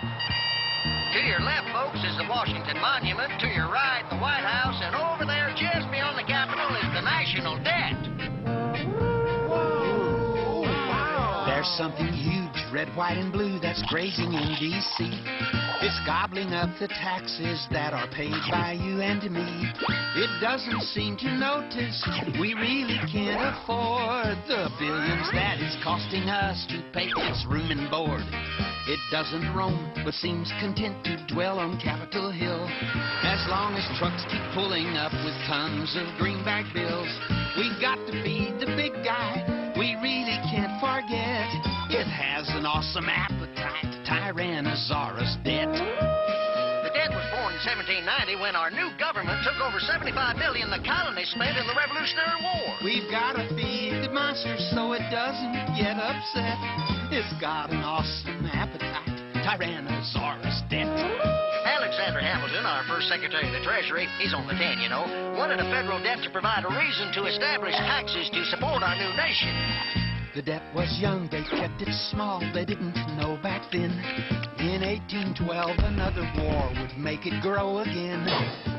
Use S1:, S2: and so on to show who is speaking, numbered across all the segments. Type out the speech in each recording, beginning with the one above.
S1: To your left, folks, is the Washington Monument. To your right, the White House. And over there, just beyond the Capitol, is the national debt.
S2: Whoa! Wow! There's something huge, red, white, and blue, that's grazing in D.C. It's gobbling up the taxes that are paid by you and me. It doesn't seem to notice we really can't afford the billions that it's costing us to pay its room and board. It doesn't roam, but seems content to dwell on Capitol Hill. As long as trucks keep pulling up with tons of greenback bills, we got to feed the big guy. We really can't forget. It has an awesome appetite, Tyrannosaurus debt.
S1: The debt was born in 1790 when our new government took over $75 billion the colonies spent in the Revolutionary War.
S2: We've got to feed the monster so it doesn't get upset. It's got an awesome appetite, Tyrannosaurus debt.
S1: Alexander Hamilton, our first Secretary of the Treasury, he's on the 10, you know, wanted a federal debt to provide a reason to establish taxes to support our new nation.
S2: The debt was young, they kept it small, they didn't know back then. In 1812, another war would make it grow again.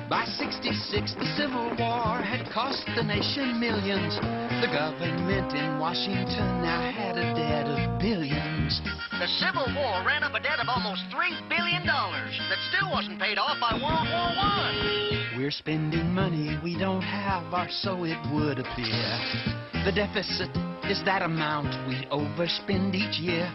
S2: By 66, the Civil War had cost the nation millions. The government in Washington now had a debt of billions.
S1: The Civil War ran up a debt of almost $3 billion that still wasn't paid off by World War I.
S2: We're spending money we don't have, or so it would appear. The deficit is that amount we overspend each year.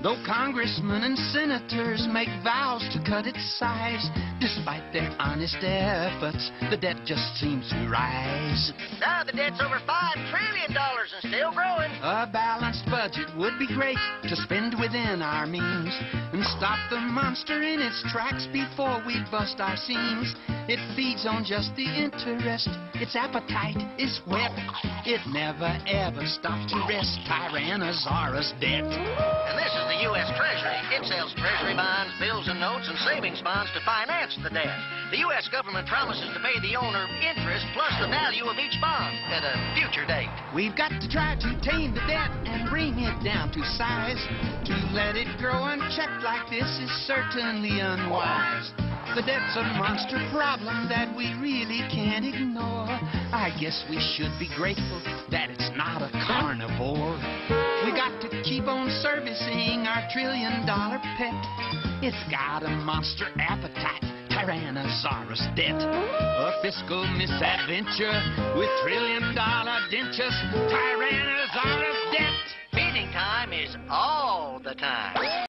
S2: Though congressmen and senators make vows to cut its size, despite their honest efforts, the debt just seems to rise.
S1: Now the debt's over $5 trillion and still growing.
S2: A balanced budget would be great to spend within our means and stop the monster in its tracks before we bust our seams. It feeds on just the interest. Its appetite is whet. It never ever stops to rest. Tyrannosaurus debt.
S1: And this is the U.S. Treasury. It sells Treasury bonds, bills and notes, and savings bonds to finance the debt. The U.S. government promises to pay the owner interest plus the value of each bond at a future date.
S2: We've got to try to tame the debt and bring it down to size. To let it grow unchecked like this is certainly unwise. The debt's a monster problem that we really can't ignore. I guess we should be grateful that it's not a carnivore. We got to keep on servicing our trillion-dollar pet. It's got a monster appetite, Tyrannosaurus debt. A fiscal misadventure with trillion-dollar dentures, Tyrannosaurus debt.
S1: Feeding time is all the time.